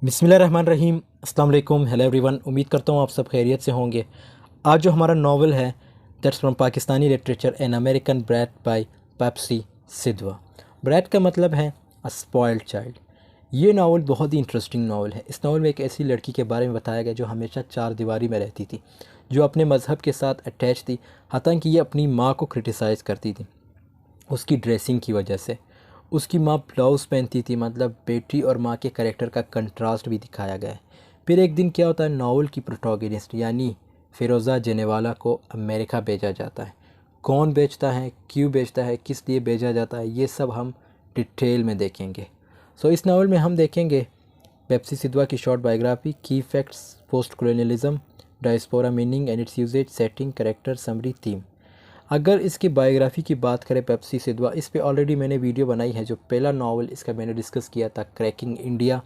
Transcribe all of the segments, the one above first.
बिस्मिल्लाहिर्रहमानिर्रहीम। अस्सलाम वालेकुम। Hello everyone. उम्मीद करता हूँ आप सब खैरियत से होंगे। आज जो हमारा नावल है that's from Pakistani literature an American brat by Bapsi Sidhwa. Brat का मतलब है अ स्पॉइल्ड चाइल्ड। ये नावल बहुत ही इंटरेस्टिंग नावल है। इस नावल में एक ऐसी लड़की के बारे में बताया गया जो हमेशा चार दीवारी में रहती थी, जो अपने मज़हब के साथ अटैच थी, हत्ता कि ये अपनी माँ को क्रिटिसाइज़ करती थी उसकी ड्रेसिंग की वजह से। उसकी माँ ब्लाउज़ पहनती थी, मतलब बेटी और माँ के करेक्टर का कंट्रास्ट भी दिखाया गया है। फिर एक दिन क्या होता है, नावल की प्रोटोगनिस्ट यानी फ़िरोज़ा जेनेवाला को अमेरिका भेजा जाता है। कौन भेजता है, क्यों भेजता है, किस लिए भेजा जाता है, ये सब हम डिटेल में देखेंगे। इस नावल में हम देखेंगे पेप्सी सिद्धवा की शॉर्ट बायोग्राफी, की facts, post colonialism, diaspora meaning and its usages, setting, character, summary, theme. अगर इसकी बायोग्राफ़ी की बात करें पेप्सी सिद्धवा, इस पे ऑलरेडी मैंने वीडियो बनाई है। जो पहला नावल इसका मैंने डिस्कस किया था, क्रैकिंग इंडिया,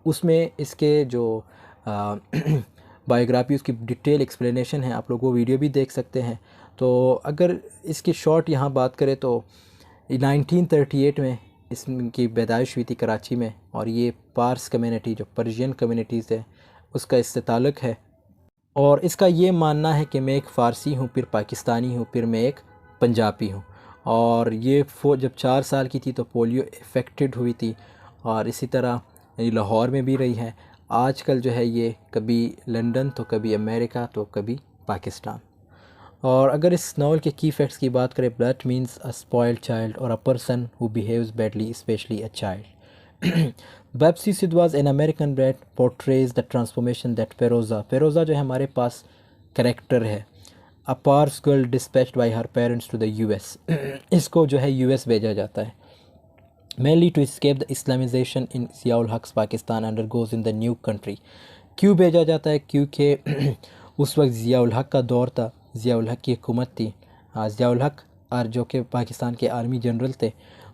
उसमें इसके जो बायोग्राफ़ी उसकी डिटेल एक्सप्लेनेशन है, आप लोग वो वीडियो भी देख सकते हैं। तो अगर इसकी शॉर्ट यहाँ बात करें तो 1938 में इसकी पैदाइश हुई थी कराची में, और ये पार्स कम्युनिटी जो पर्शियन कम्युनिटीज़ है उसका इससे ताल्लुक़ है। और इसका ये मानना है कि मैं एक फ़ारसी हूँ, फिर पाकिस्तानी हूँ, फिर मैं एक पंजाबी हूँ। और ये जब 4 साल की थी तो पोलियो इफ़ेक्टेड हुई थी, और इसी तरह ये लाहौर में भी रही है। आजकल जो है ये कभी लंदन तो कभी अमेरिका तो कभी पाकिस्तान। और अगर इस नावल के की फैक्ट्स की बात करें, ब्लैट मीन्स अ स्पॉइल्ड चाइल्ड और a person who behaves badly, specially a child. Babsi Sid was an American brat portrays the transformation that Feroza जो है हमारे पास करेक्टर है, a Parsi girl dispatched by her parents to the US. इसको जो है US भेजा जाता है mainly to escape the Islamization in Ziaul हक Pakistan undergoes in the new country। क्यों भेजा जाता है, क्योंकि उस वक्त ज़ियाउल हक का दौर था, ज़ियाउल हक की हुकूमत थी। ज़ियाउल हक और जो कि पाकिस्तान के आर्मी जनरल थे,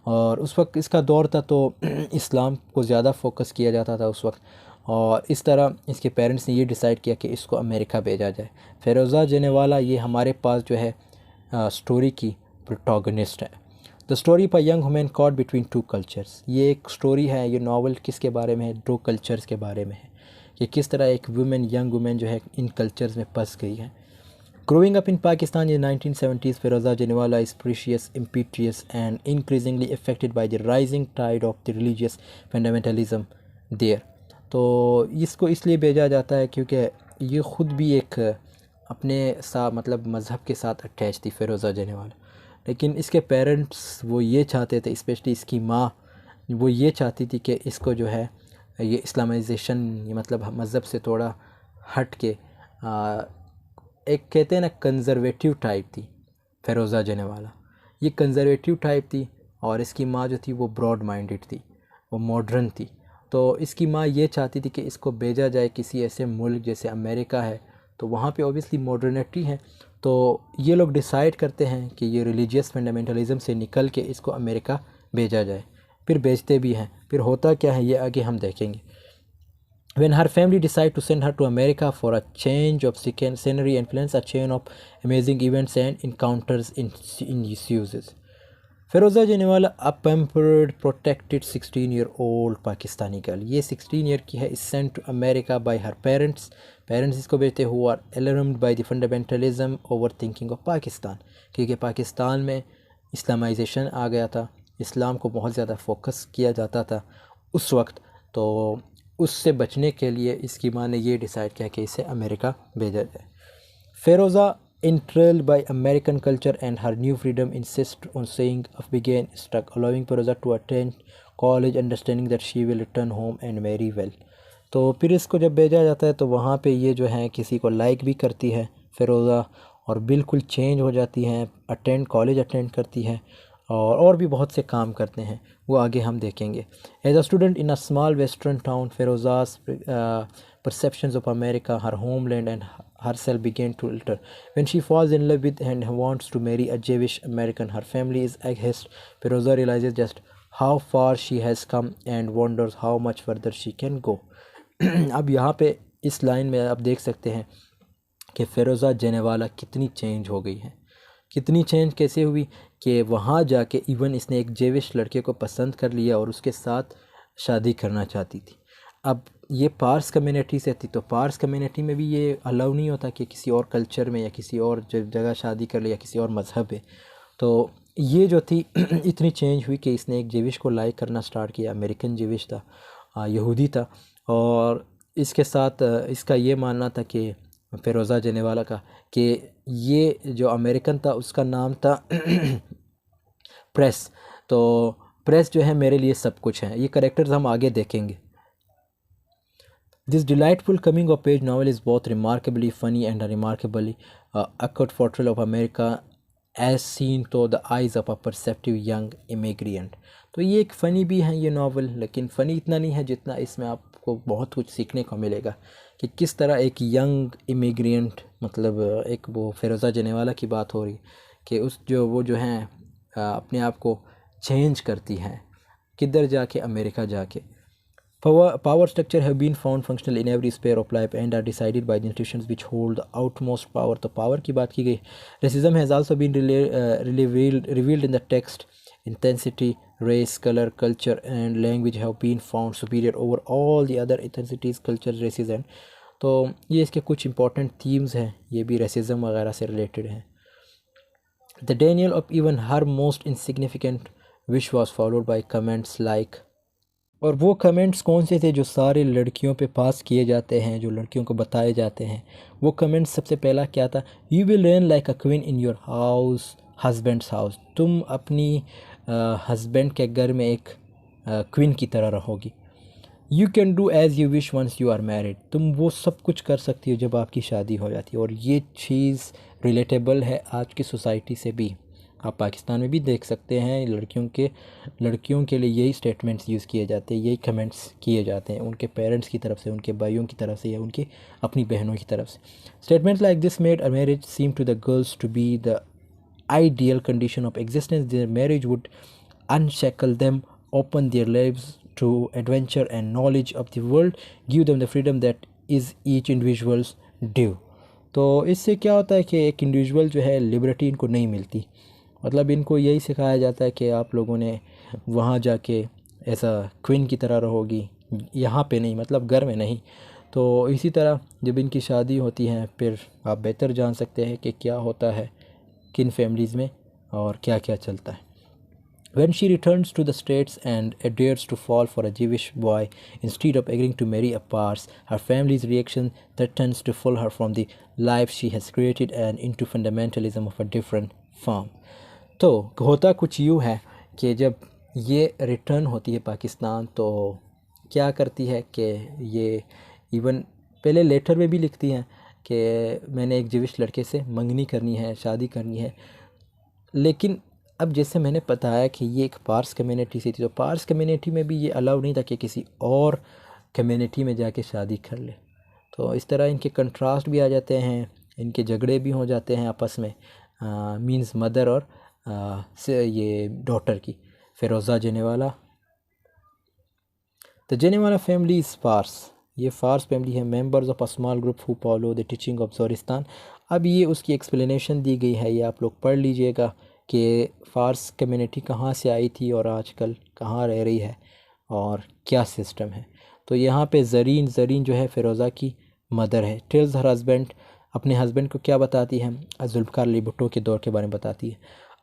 और उस वक्त इसका दौर था तो इस्लाम को ज़्यादा फोकस किया जाता था उस वक्त। और इस तरह इसके पेरेंट्स ने ये डिसाइड किया कि इसको अमेरिका भेजा जाए। फ़िरोज़ा जेनेवाला ये हमारे पास जो है स्टोरी की प्रोटोगनिस्ट है। The story of a young women caught between two cultures. ये एक स्टोरी है, ये नावल किसके बारे में है, दो कल्चर्स के बारे में है कि किस तरह एक वुमेन, यंग वुमेन जो है इन कल्चर्स में फंस गई है। Growing up in Pakistan in the 1970s, Feroza Janiwala is precious, impetuous and increasingly affected by the rising tide of the religious fundamentalism there। तो इसको इसलिए भेजा जाता है क्योंकि ये ख़ुद भी एक अपने साथ मतलब मज़हब के साथ अटैच थी फ़िरोज़ा जनेवाला, लेकिन इसके पेरेंट्स वो ये चाहते थे, स्पेशली इसकी माँ वो ये चाहती थी कि इसको जो है ये इस्लामाइजेशन, मतलब मज़हब से थोड़ा हट के एक कहते हैं ना कंज़र्वेटिव टाइप थी फ़िरोज़ा जनेवाला। ये कंज़र्वेटिव टाइप थी, और इसकी माँ जो थी वो ब्रॉड माइंडेड थी, वो मॉडर्न थी। तो इसकी माँ ये चाहती थी कि इसको भेजा जाए किसी ऐसे मुल्क जैसे अमेरिका है, तो वहाँ पे ऑब्वियसली मॉडर्निटी है। तो ये लोग डिसाइड करते हैं कि ये रिलीजियस फंडामेंटलिज़म से निकल के इसको अमेरिका भेजा जाए। फिर भेजते भी हैं, फिर होता क्या है ये आगे हम देखेंगे। When her family decided to send her to America for a change of scenery and plans, a chain of amazing events and encounters ensues. फ़िरोज़ा जनेवाला a pampered, protected 16-year-old Pakistani girl, ये 16 ईयर की है, is sent to America by her parents। Parents इसको भेजते who are alarmed by the fundamentalism overthinking of Pakistan, क्योंकि पाकिस्तान में Islamisation आ गया था, इस्लाम को बहुत ज़्यादा फोकस किया जाता था उस वक्त। तो उससे बचने के लिए इसकी माँ ने ये डिसाइड किया कि इसे अमेरिका भेजा जाए। फ़िरोज़ा enthralled by American culture and her new freedom insist on staying of began struck, allowing Feroza to attend college, understanding that she will return home and marry well। तो फिर इसको जब भेजा जाता है तो वहाँ पे ये जो है किसी को लाइक भी करती है फ़िरोज़ा, और बिल्कुल चेंज हो जाती हैं, कॉलेज अटेंड करती है, और भी बहुत से काम करते हैं, वो आगे हम देखेंगे। As a student in a small western town, Feroza's perceptions of America, her homeland and herself began to alter. When she falls in love with and wants to marry a Jewish American, her family is aghast. Feroza realizes just how far she has come and wonders how much further she can go। अब यहाँ पे इस line में आप देख सकते हैं कि फ़िरोज़ा जनेवाला कितनी चेंज हो गई है। कितनी चेंज कैसे हुई कि वहाँ जाके इवन इसने एक जेविश लड़के को पसंद कर लिया और उसके साथ शादी करना चाहती थी। अब ये पार्स कम्युनिटी से थी, तो पार्स कम्युनिटी में भी ये अलाउ नहीं होता कि किसी और कल्चर में या किसी और जगह शादी कर ले या किसी और मज़हब है। तो ये जो थी इतनी चेंज हुई कि इसने एक जेविश को लाइक करना स्टार्ट किया। अमेरिकन जेविश था, यहूदी था, और इसके साथ इसका ये मानना था कि फ़िरोज़ा जनेवाला का, कि ये जो अमेरिकन था उसका नाम था प्रेस। तो प्रेस जो है मेरे लिए सब कुछ है। ये करेक्टर्स हम आगे देखेंगे। This delightful coming of age novel is both remarkably funny and a remarkably accurate portrayal of America as seen through the eyes of a perceptive young immigrant। तो ये एक फ़नी भी है ये नावल, लेकिन फ़नी इतना नहीं है जितना इसमें आपको बहुत कुछ सीखने को मिलेगा कि किस तरह एक यंग इमिग्रेंट, मतलब एक वो फ़िरोज़ा जनेवाला की बात हो रही कि उस वो जो हैं अपने आप को चेंज करती हैं, किधर जाके, अमेरिका जाके। Power structure have been found functional in every sphere of life and are decided by the institutions which hold the outmost power। तो power की बात की गई। Racism has also been revealed in the text। Intensity, race, color, culture and language have been found superior over all the other ethnicities, cultures, races and। तो ये इसके कुछ important themes हैं, ये भी racism वगैरह से related हैं। The denial of even her most insignificant wish was followed by comments like। और वो कमेंट्स कौन से थे जो सारे लड़कियों पे पास किए जाते हैं, जो लड़कियों को बताए जाते हैं। वो कमेंट्स सबसे पहला क्या था? You will reign like a queen in your house, husband's house. तुम अपनी हस्बैंड के घर में एक क्वीन की तरह रहोगी। You can do as you wish once you are married. तुम वो सब कुछ कर सकती हो जब आपकी शादी हो जाती है। और ये चीज़ रिलेटेबल है आज की सोसाइटी से भी। आप पाकिस्तान में भी देख सकते हैं, लड़कियों के लिए यही स्टेटमेंट्स यूज़ किए जाते हैं, यही कमेंट्स किए जाते हैं उनके पेरेंट्स की तरफ से, उनके भाइयों की तरफ से या उनकी अपनी बहनों की तरफ से। Statements like this made a marriage seem to the girls to be the ideal condition of existence। Their marriage would unshackle them, open their lives to adventure and knowledge of the world, give them the freedom that is each individual's due। तो इससे क्या होता है कि एक individual जो है liberty इनको नहीं मिलती। मतलब इनको यही सिखाया जाता है कि आप लोगों ने वहाँ जाके ऐसा क्वीन की तरह रहोगी, यहाँ पे नहीं, मतलब घर में नहीं। तो इसी तरह जब इनकी शादी होती है फिर आप बेहतर जान सकते हैं कि क्या होता है किन फैमिलीज़ में और क्या क्या चलता है। When she returns to the States and dares to fall for a Jewish boy instead of agreeing to marry a Pars, her family's reaction threatens to pull her from the life she has created and into fundamentalism of a different form। तो होता कुछ यूँ है कि जब ये return होती है पाकिस्तान तो क्या करती है कि ये इवन पहले लेटर में भी लिखती हैं कि मैंने एक जीविश लड़के से मंगनी करनी है, शादी करनी है। लेकिन अब जैसे मैंने बताया कि ये एक पार्स कम्युनिटी से थी, तो पार्स कम्युनिटी में भी ये अलाउ नहीं था कि किसी और कम्युनिटी में जाके शादी कर ले। तो इस तरह इनके कंट्रास्ट भी आ जाते हैं, इनके झगड़े भी हो जाते हैं आपस में, मींस मदर और से ये डॉटर की, Feroza Ginwalla. The Ginwalla family is Parsi. ये फार्स फैमिली है। Members of a small group who follow the teaching of Zoroaster. अब ये उसकी एक्सप्लेनेशन दी गई है, ये आप लोग पढ़ लीजिएगा कि फ़ार्स कम्युनिटी कहाँ से आई थी और आजकल कहाँ रह रही है और क्या सिस्टम है। तो यहाँ पे ज़रीन जो है फ़िरोज़ा की मदर है। टेल्स हर हस्बैंड, अपने हस्बैंड को क्या बताती है? जुल्फ़िकार अली भुट्टो के दौर के बारे में बताती है।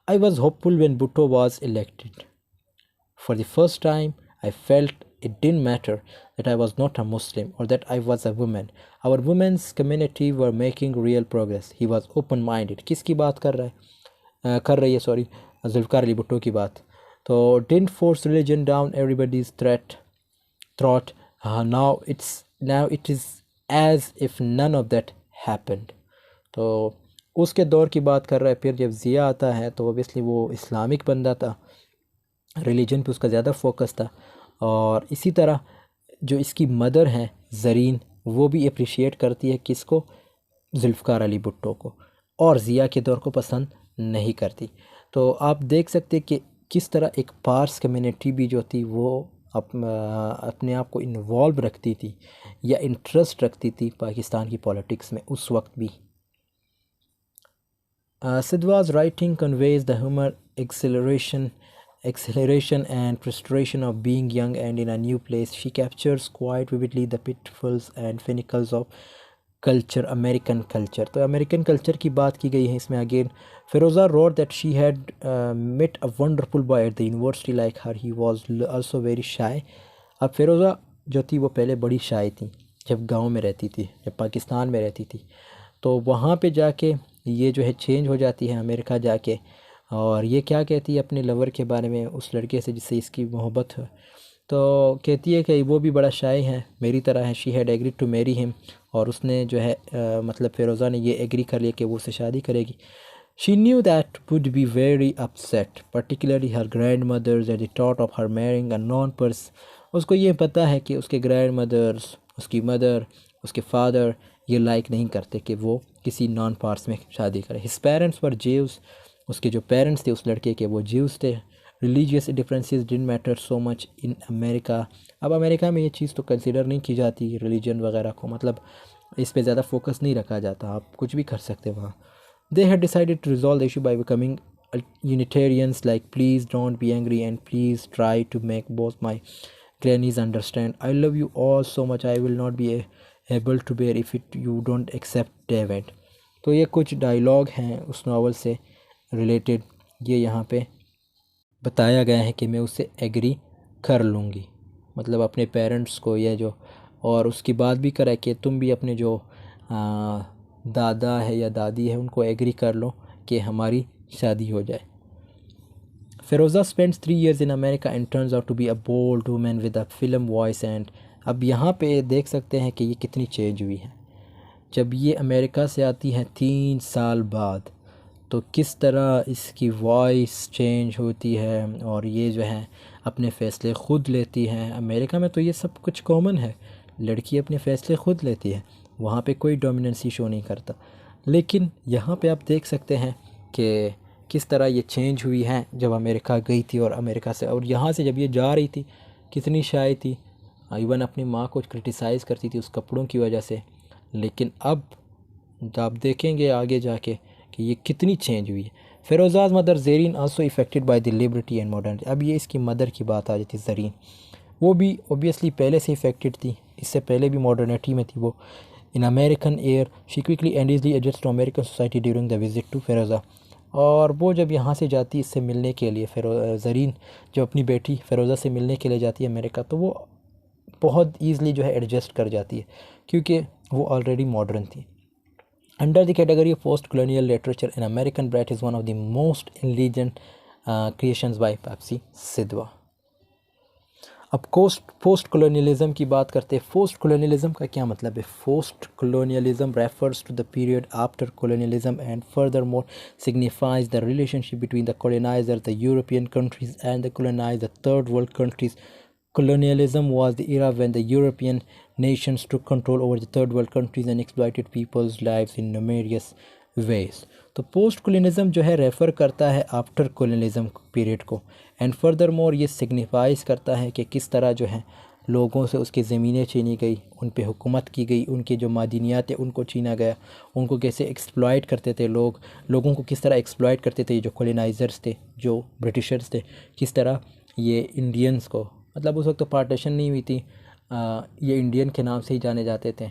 I was hopeful when Bhutto was elected. For the first time I felt it didn't matter that I was not a Muslim or that I was a woman. Our women's community were making real progress. He was open-minded। किसकी बात कर रही है sorry, Zulfikar Ali Bhutto की बात। तो didn't force religion down everybody's throat। now it is as if none of that happened। तो उसके दौर की बात कर रहा है। फिर जब ज़िया आता है तो ओबियसली वो इस्लामिक बंदा था, रिलीजन पे उसका ज़्यादा फोकस था। और इसी तरह जो इसकी मदर हैं ज़रीन, वो भी अप्रिशिएट करती है किसको? जुल्फ़िकार अली भुट्टो को, और ज़िया के दौर को पसंद नहीं करती। तो आप देख सकते कि किस तरह एक पार्स कम्युनिटी भी जो थी वो अपने आप को इन्वॉल्व रखती थी या इंटरेस्ट रखती थी पाकिस्तान की पॉलिटिक्स में उस वक्त भी। Sidwa's writing conveys the humor, exhilaration exhilaration and frustration of being young and in a new place. She captures quite vividly the pitfalls and pinnacles of culture, American culture. तो American culture की बात की गई है इसमें again. Feroza wrote that she had met a wonderful boy at the university like her. He was also very shy. अब फ़िरोज़ा जो थी वो पहले बड़ी शाय थी जब गांव में रहती थी, जब पाकिस्तान में रहती थी. तो वहाँ पे जाके ये जो है चेंज हो जाती है अमेरिका जाके. और ये क्या कहती है अपने लवर के बारे में, उस लड़के से जिससे इसकी मोहब्बत है. तो कहती है कि वो भी बड़ा शाय है मेरी तरह है. She had agreed to marry him. और उसने जो है मतलब फ़िरोज़ा ने ये एग्री कर लिया कि वो उससे शादी करेगी. She knew that would be very upset, particularly her grandmothers at the thought of her marrying a non Parsi. उसको ये पता है कि उसके ग्रैंड मदर्स, उसकी मदर, उसके फादर ये लाइक नहीं करते कि वो किसी नॉन पार्स में शादी करे. His parents were juice. उसके जो पेरेंट्स थे उस लड़के के वो ज्यूस थे. Religious differences didn't matter so much in America. अब अमेरिका में ये चीज़ तो कंसिडर नहीं की जाती रिलीजन वगैरह को, मतलब इस पे ज़्यादा फोकस नहीं रखा जाता, आप कुछ भी कर सकते वहाँ. They had decided to resolve the issue by becoming Unitarians like please don't be angry and please try to make both my grannies understand. I love you all so much. I will not be able to bear if you don't accept David. तो ये कुछ dialogue हैं उस novel से related. ये यहाँ पे बताया गया है कि मैं उससे एग्री कर लूँगी, मतलब अपने पेरेंट्स को ये जो, और उसकी बात भी करा कि तुम भी अपने जो दादा है या दादी है उनको एग्री कर लो कि हमारी शादी हो जाए. Feroza spends 3 years in America and turns out to be a bold woman with a film voice. And अब यहाँ पे देख सकते हैं कि ये कितनी चेंज हुई है. जब ये अमेरिका से आती है 3 साल बाद, तो किस तरह इसकी वॉइस चेंज होती है और ये जो है अपने फ़ैसले ख़ुद लेती है. अमेरिका में तो ये सब कुछ कॉमन है, लड़की अपने फ़ैसले ख़ुद लेती है, वहाँ पे कोई डोमिनेंसी शो नहीं करता. लेकिन यहाँ पे आप देख सकते हैं कि किस तरह ये चेंज हुई है जब अमेरिका गई थी. और अमेरिका से और यहाँ से जब ये जा रही थी कितनी शाय थी, इवन अपनी माँ को क्रिटिसाइज़ करती थी उस कपड़ों की वजह से. लेकिन अब आप देखेंगे आगे जाके कि ये कितनी चेंज हुई है. Feroza's mother Zareen also effected by the liberty and modernity. अब ये इसकी मदर की बात आ जाती ज़रीन, वो भी ओबियसली पहले से इफ़ेक्टेड थी, इससे पहले भी मॉडर्निटी में थी वो. In American air she quickly and easily adjust to American society during the visit to Feroza. और वो जब यहाँ से जाती इससे मिलने के लिए, फिर ज़रीन जब अपनी बेटी फ़िरोज़ा से मिलने के लिए जाती है अमेरिका, तो वो बहुत ईज़िली जो है एडजस्ट कर जाती है क्योंकि वो ऑलरेडी मॉडर्न थी. Under the category of post colonial literature in American brat is one of the most intelligent creations by Bapsi Sidhwa. अब पोस्ट कॉलोनियलिज़म की बात करते हैं. पोस्ट कॉलोनियलिज़म का क्या मतलब है? Post colonialism refers to the period after colonialism and furthermore signifies the relationship between the colonizer the European countries and the colonize the third world countries. Colonialism was the era when the European nations took control over the third world countries and exploited people's lives in numerous ways. तो post colonialism जो है refer करता है after colonialism period को. And further more ये signifies करता है कि किस तरह जो है लोगों से उसकी ज़मीनें छीनी गई, उन पे हुकूमत की गई, उनके जो मादनियात है उनको छीना गया, उनको कैसे एक्सप्लॉइट करते थे लोगों को किस तरह एक्सप्लॉइट करते थे जो कॉलोनाइजर्स थे, जो ब्रिटिशर्स थे, किस तरह ये इंडियंस को, मतलब उस वक्त तो पार्टीशन नहीं हुई थी, ये इंडियन के नाम से ही जाने जाते थे,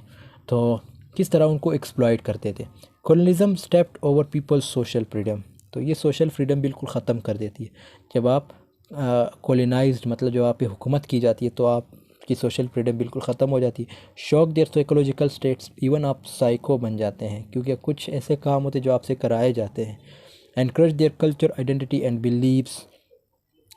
तो किस तरह उनको एक्सप्लॉइट करते थे. Colonialism stepped over people's social freedom. तो ये सोशल फ्रीडम बिल्कुल ख़त्म कर देती है. जब आप कॉलोनाइज्ड मतलब जब आप पे हुकूमत की जाती है तो आपकी सोशल फ्रीडम बिल्कुल ख़त्म हो जाती है. Shock their psychological states, even आप साइको बन जाते हैं क्योंकि कुछ ऐसे काम होते हैं जो आपसे कराए जाते हैं. Encourage their culture identity and beliefs.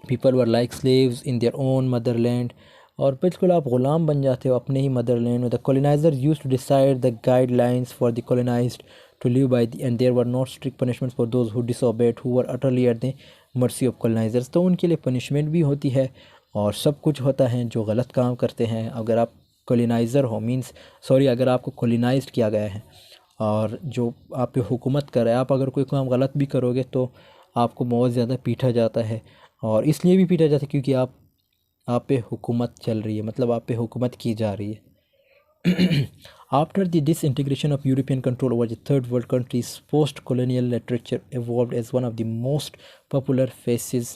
People were like slaves in their own motherland. और बिल्कुल आप ग़ुलाम बन जाते हो अपने ही मदरलैंड में. The coloniser used to decide the guidelines for the colonised to live by the, and there were not strict punishments for those who disobeyed, who were utterly at the mercy of colonizers. तो उनके लिए punishment भी होती है और सब कुछ होता है जो गलत काम करते हैं. अगर आप कॉलोनाइज़र हो अगर आपको कॉलोनाइज्ड किया गया है और जो आप पे हुकूमत कर रहा है, आप अगर कोई काम गलत भी करोगे तो आपको बहुत ज़्यादा पीटा जाता है. और इसलिए भी पीटा जाता है क्योंकि आप पे हुकूमत चल रही है, मतलब आप पे हुकूमत की जा रही है. After the disintegration of European control over the third world countries, post-colonial literature evolved as one of the most popular phases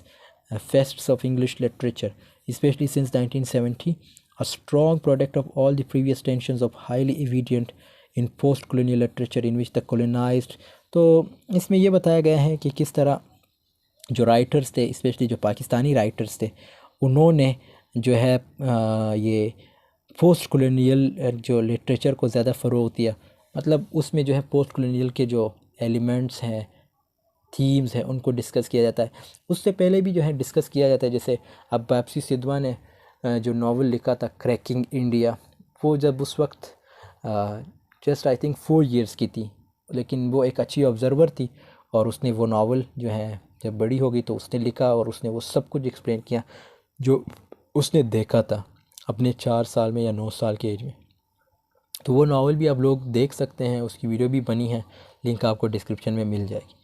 fests of English literature, especially since 1970, a strong product of all the previous tensions of highly evident in post-colonial literature in which the colonized। तो इसमें ये बताया गया है कि किस तरह जो राइटर्स थे, स्पेशली जो पाकिस्तानी राइटर्स थे, उन्होंने जो है ये पोस्ट कॉलोनियल जो लिटरेचर को ज़्यादा फ़रोग़ दिया। मतलब उसमें जो है पोस्ट कॉलोनियल के जो एलिमेंट्स हैं, थीम्स हैं, उनको डिस्कस किया जाता है। उससे पहले भी जो है डिस्कस किया जाता है। जैसे अब वापसी सिद्धवा ने जो नावल लिखा था क्रैकिंग इंडिया, वो जब उस वक्त जस्ट आई थिंक 4 इयर्स की थी, लेकिन वो एक अच्छी ऑब्ज़र्वर थी और उसने वो नावल जो है जब बड़ी हो गई तो उसने लिखा और उसने वो सब कुछ एक्सप्लेन किया जो उसने देखा था अपने 4 साल में या 9 साल के एज में। तो वो नावल भी आप लोग देख सकते हैं, उसकी वीडियो भी बनी है, लिंक आपको डिस्क्रिप्शन में मिल जाएगी।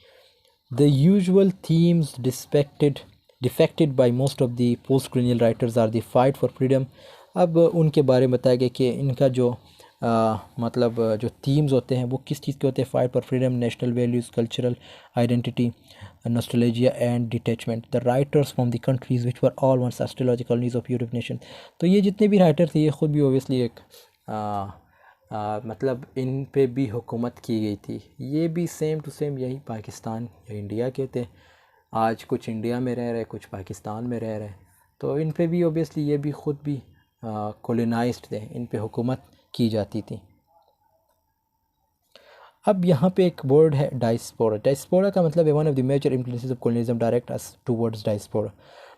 The usual themes depicted by most of the post colonial writers are the fight for freedom. अब उनके बारे में बताया गया कि इनका जो मतलब जो थीम्स होते हैं वो किस चीज़ के होते हैं। Fight for freedom, national values, cultural identity, nostalgia and detachment. The writers from the countries which were all once astrological colonies of Europe nation. तो ये जितने भी राइटर थे ये ख़ुद भी ओबियसली एक मतलब इन पे भी हुकूमत की गई थी। ये भी सेम टू सेम यही पाकिस्तान या इंडिया के थे। आज कुछ इंडिया में रह रहे, कुछ पाकिस्तान में रह रहे, तो इन पे भी ओबियसली ये भी ख़ुद भी कॉलोनाइज्ड थे, इन पे हुकूमत की जाती थी। अब यहाँ पे एक वर्ड है डायस्पोरा। डायस्पोरा का मतलब है one of the major influences of colonialism direct us towards diaspora.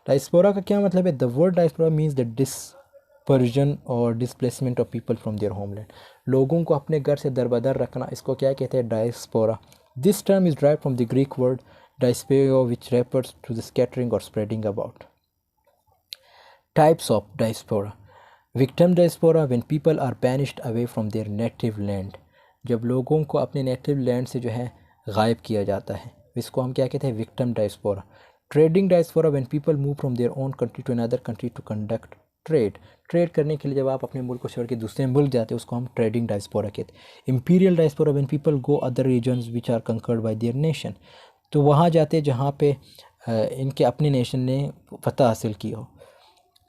Diaspora का क्या मतलब है? The word diaspora means the dispersion और displacement of people from their homeland. लोगों को अपने घर से दरबदर रखना, इसको क्या कहते हैं? Diaspora. This term is derived from the Greek word diaspeiro which refers to the scattering और spreading about. Types of diaspora. Victim diaspora when people are banished away from their native land. जब लोगों को अपने native land से जो है गायब किया जाता है, इसको हम क्या कहते हैं? Victim diaspora. Trading diaspora when people move from their own country to another country to conduct trade. Trade करने के लिए जब आप अपने मुल्क को छोड़ के दूसरे मुल्क जाते हैं उसको हम ट्रेडिंग डायस्पोरा कहते हैं। Imperial diaspora when people go other regions which are conquered by their nation. तो वहाँ जाते जहाँ पे इनके अपने नेशन ने फतह हासिल की हो।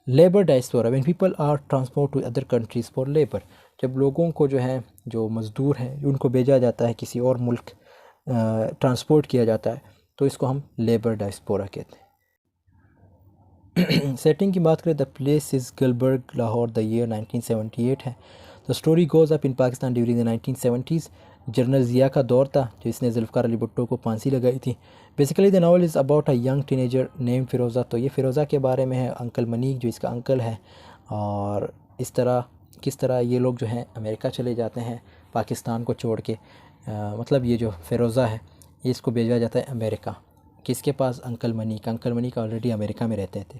Labour diaspora when people are transport to other countries for labour. जब लोगों को जो है, जो मज़दूर हैं, उनको भेजा जाता है किसी और मुल्क, ट्रांसपोर्ट किया जाता है, तो इसको हम लेबर डायस्पोरा कहते हैं। सेटिंग की बात करें, the place is Gulberg, Lahore. The year 1978 है। The story goes up in Pakistan during the 1970s। General Zia का दौर था जिसने जुल्फ़िकार अली भुट्टो को फांसी लगाई थी। Basically the novel is about a young teenager name Feroza. तो ये फ़िरोज़ा के बारे में है, अंकल मनीक जो इसका अंकल है, और इस तरह किस तरह ये लोग जो हैं अमेरिका चले जाते हैं पाकिस्तान को छोड़ के। मतलब ये जो फ़िरोज़ा है ये इसको भेजा जाता है अमेरिका। किसके पास? अंकल मनीक। अंकल मनीक ऑलरेडी अमेरिका में रहते थे।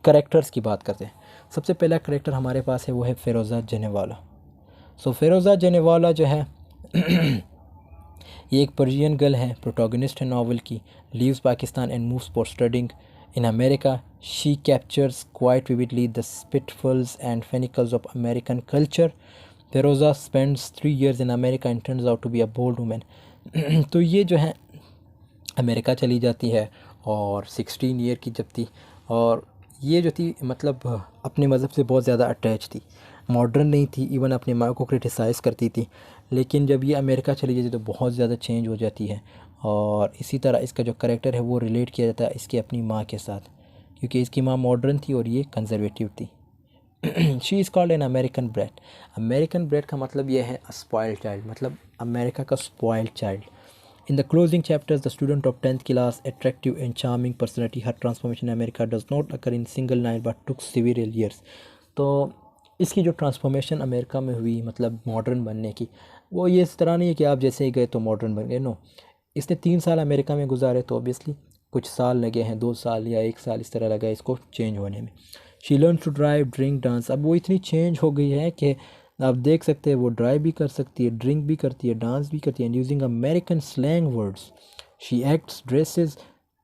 करेक्टर्स की बात करते हैं। सबसे पहला करेक्टर हमारे पास है वो है फ़िरोज़ा जनेवाला। सो फ़िरोज़ा जनेवाला जो है ये एक पर्शियन गर्ल है, प्रोटोगनिस्ट है नावल की। Leaves Pakistan and moves for studying in America. She captures quite vividly the pitfalls and pinnacles of American culture. Feroza spends 3 years in America and turns out to be a bold woman. तो ये जो है America चली जाती है और 16 year की जब थी, और ये जो थी मतलब अपने मज़हब से बहुत ज़्यादा अटैच थी, मॉडर्न नहीं थी, इवन अपने माँ को क्रिटिसाइज़ करती थी। लेकिन जब ये अमेरिका चली जाती तो बहुत ज़्यादा चेंज हो जाती है। और इसी तरह इसका जो करैक्टर है वो रिलेट किया जाता है इसकी अपनी माँ के साथ, क्योंकि इसकी माँ मॉडर्न थी और ये कंजर्वेटिव थी। She is called an American bread. American bread का मतलब ये है स्पॉइल्ड चाइल्ड, मतलब अमेरिका का spoiled child. In the closing chapters, the student of 10th class, attractive and charming personality, her transformation in America does not occur in single night but took several years. तो इसकी जो transformation America में हुई, मतलब modern बनने की, वो ये इस तरह नहीं है कि आप जैसे ही गए तो मॉडर्न बन गए। नो, इसने 3 साल अमेरिका में गुजारे, तो ऑब्वियसली कुछ साल लगे हैं, 2 साल या 1 साल इस तरह लगा इसको चेंज होने में। She learn to drive, drink, dance. अब वो इतनी चेंज हो गई है कि आप देख सकते हैं वो ड्राइव भी कर सकती है, ड्रिंक भी करती है, डांस भी करती है, and using American slang words. She acts, dresses,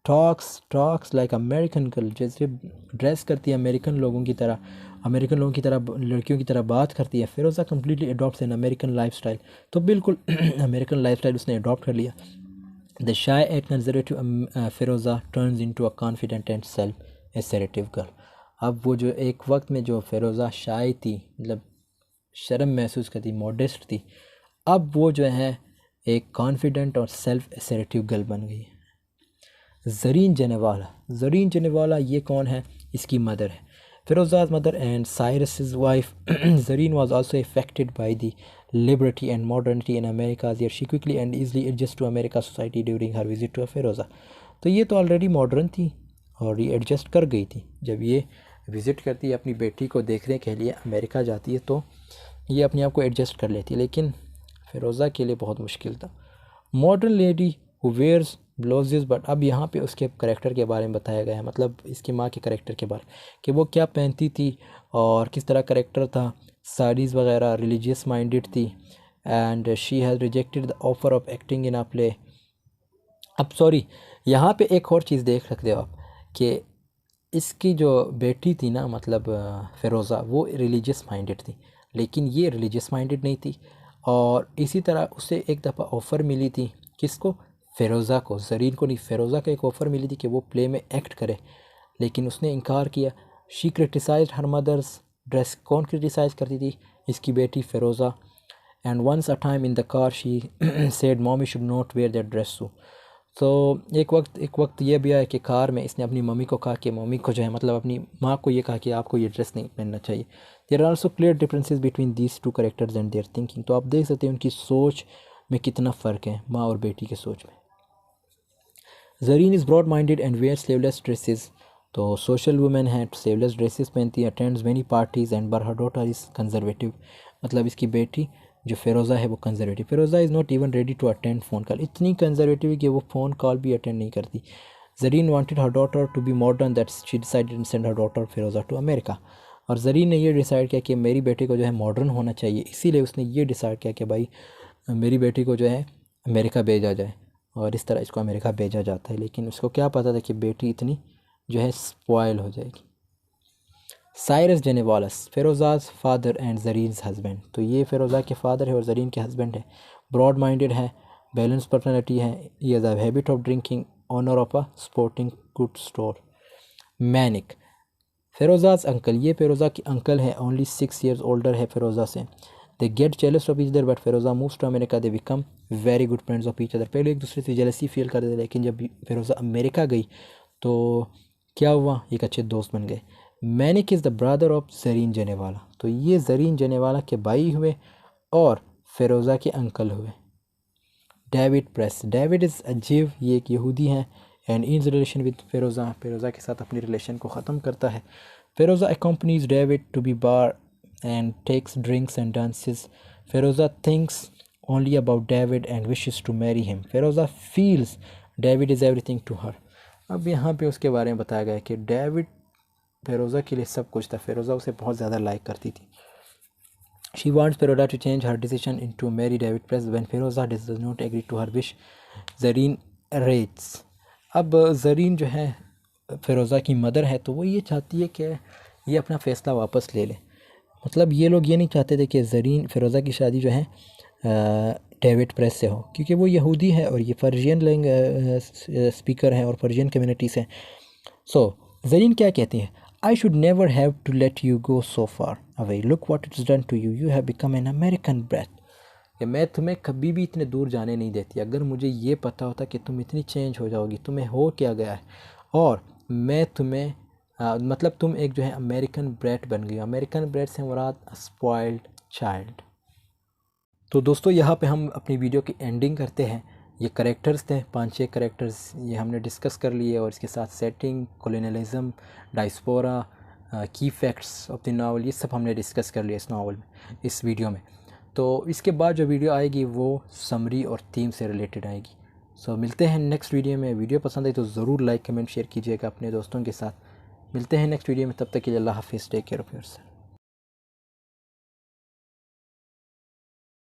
talks like American girl. जैसे ड्रेस करती है अमेरिकन लोगों की तरह, लड़कियों की तरह बात करती है। Feroza completely adopts an American lifestyle. तो बिल्कुल अमेरिकन लाइफस्टाइल उसने अडॉप्ट कर लिया। The shy and conservative Feroza turns into a confident and self assertive girl. अब वो जो एक वक्त में जो फ़िरोज़ा शाय थी, मतलब शर्म महसूस करती, मॉडेस्ट थी, अब वो जो है एक कॉन्फिडेंट और सेल्फ एसर्टिव गर्ल बन गई है। ज़रीन जनेवाला ये कौन है? इसकी मदर है, Feroza's mother and Cyrus's wife. Zareen was also affected by the liberty and modernity in America as she quickly and easily adjusted to America society during her visit to फ़िरोज़ा। तो ये तो ऑलरेडी मॉडर्न थी और ये एडजस्ट कर गई थी। जब ये विज़िट करती है अपनी बेटी को देखने के लिए अमेरिका जाती है तो ये अपने आप को एडजस्ट कर लेती है, लेकिन फ़िरोज़ा के लिए बहुत मुश्किल था। Modern lady who wears blouses, but अब यहाँ पे उसके करेक्टर के बारे में बताया गया है, मतलब इसकी माँ के करेक्टर के बारे में कि वो क्या पहनती थी और किस तरह करेक्टर था, साड़ीज़ वगैरह, रिलीजियस माइंडेड थी, and she has rejected the offer of acting in a play. अब सॉरी, यहाँ पे एक और चीज़ देख सकते हो आप कि इसकी जो बेटी थी ना, मतलब फ़िरोज़ा, वो रिलीजियस माइंडेड थी, लेकिन ये रिलीजियस माइंडेड नहीं थी। और इसी तरह उसे एक दफ़ा ऑफ़र मिली थी, किसको? फ़िरोज़ा को, ज़रीन को नहीं, फ़िरोज़ा को एक ऑफ़र मिली थी कि वो प्ले में एक्ट करे, लेकिन उसने इनकार किया। She criticized her mother's dress. कौन क्रिटिसाइज़ करती थी? इसकी बेटी फ़िरोज़ा। And once a time in the car she said mommy should not wear that dress too. तो एक वक्त ये भी आया कि कार में इसने अपनी मम्मी को कहा कि मम्मी को जो है, मतलब अपनी माँ को ये कहा कि आपको ये ड्रेस नहीं पहनना चाहिए। There are also clear differences between these two characters and their thinking. तो आप देख सकते हैं उनकी सोच में कितना फ़र्क है, माँ और बेटी के सोच में। Zareen is broad minded and wear sleeveless dresses. तो सोशल वुमेन है, स्लीवलेस ड्रेसेस पहनती है, attends many parties and but her daughter is conservative. मतलब इसकी बेटी जो फ़िरोज़ा है वो conservative. Feroza is not even ready to attend phone call. इतनी कंजर्वेटिव है कि वो फ़ोन कॉल भी अटेंड नहीं करती। Zareen wanted her daughter to be modern, that she decided to send her daughter Feroza to America. और ज़रीन ने ये डिसाइड किया कि मेरी बेटी को जो है मॉडर्न होना चाहिए, इसीलिए उसने ये डिसाइड किया कि भाई मेरी बेटी को जो है अमेरिका भेजा जाए, और इस तरह इसको अमेरिका भेजा जाता है। लेकिन उसको क्या पता था कि बेटी इतनी जो है स्पॉयल हो जाएगी। Cyrus Ginwallas, Feroza's father and Zareen's husband. तो ये फ़िरोज़ा के फादर है और ज़रीन के हस्बैंड है। ब्रॉड माइंडेड है, बैलेंस पर्सनैलिटी है, ये has a habit of drinking, owner of a sporting good store. Manek, Feroza's uncle, ये फ़िरोज़ा के अंकल है, ओनली 6 years ओल्डर है फ़िरोज़ा से। They get jealous of each other but Feroza moves to America, they become very good friends of each other. पहले एक दूसरे से jealousy feel करते थे, लेकिन जब फ़िरोज़ा अमेरिका गई तो क्या हुआ, एक अच्छे दोस्त बन गए। Manek is the brother of Zareen Ginwalla. तो ये ज़रीन जनेवाला के भाई हुए और फ़िरोज़ा के अंकल हुए। डेविड प्रेस, डेविड इज़ अजीव, ये एक यहूदी हैं, and in relation with Feroza, Feroza के साथ अपनी रिलेशन को ख़त्म करता है। Feroza accompanies David to be bar and takes drinks and dances. Feroza thinks only about David and wishes to marry him. Feroza feels David is everything to her. अब यहाँ पे उसके बारे में बताया गया है कि डेविड फ़िरोज़ा के लिए सब कुछ था, फ़िरोज़ा उसे बहुत ज़्यादा लाइक करती थी। She wants Feroza to change her decision into marry David Press when Feroza does not agree to her wish. Zareen rates. अब ज़रीन जो है फ़िरोज़ा की मदर है, तो वो ये चाहती है कि ये अपना फ़ैसला वापस ले ले। मतलब ये लोग ये नहीं चाहते थे कि ज़रीन फ़िरोज़ा की शादी जो है डेविड प्रेस से हो, क्योंकि वो यहूदी है और ये पर्शियन स्पीकर हैं और पर्शियन कम्युनिटी से। सो ज़रीन क्या कहती है? I should never have to let you go so far away. Look what it's done to you. You have become an American brat. कि मैं तुम्हें कभी भी इतने दूर जाने नहीं देती। अगर मुझे ये पता होता कि तुम इतनी चेंज हो जाओगी, तुम्हें हो क्या गया है, और मैं तुम्हें मतलब तुम एक जो है अमेरिकन ब्रैट बन गई। अमेरिकन ब्रैट से मुराद स्पॉइल्ड चाइल्ड। तो दोस्तों यहाँ पे हम अपनी वीडियो की एंडिंग करते हैं। ये करेक्टर्स थे, 5-6 करेक्टर्स ये हमने डिस्कस कर लिए, और इसके साथ सेटिंग, कोलोनियलिज्म, डायस्पोरा, की फैक्ट्स ऑफ द नावल, ये सब हमने डिस्कस कर लिया इस नावल में, इस वीडियो में। तो इसके बाद जो वीडियो आएगी वो समरी और थीम से रिलेटेड आएगी। सो मिलते हैं नेक्स्ट वीडियो में। वीडियो पसंद आई तो ज़रूर लाइक कमेंट शेयर कीजिएगा अपने दोस्तों के साथ। मिलते हैं नेक्स्ट वीडियो में, तब तक के लिए अल्लाह हाफिज़, टेक केयर ऑफ़ योरसेल्फ।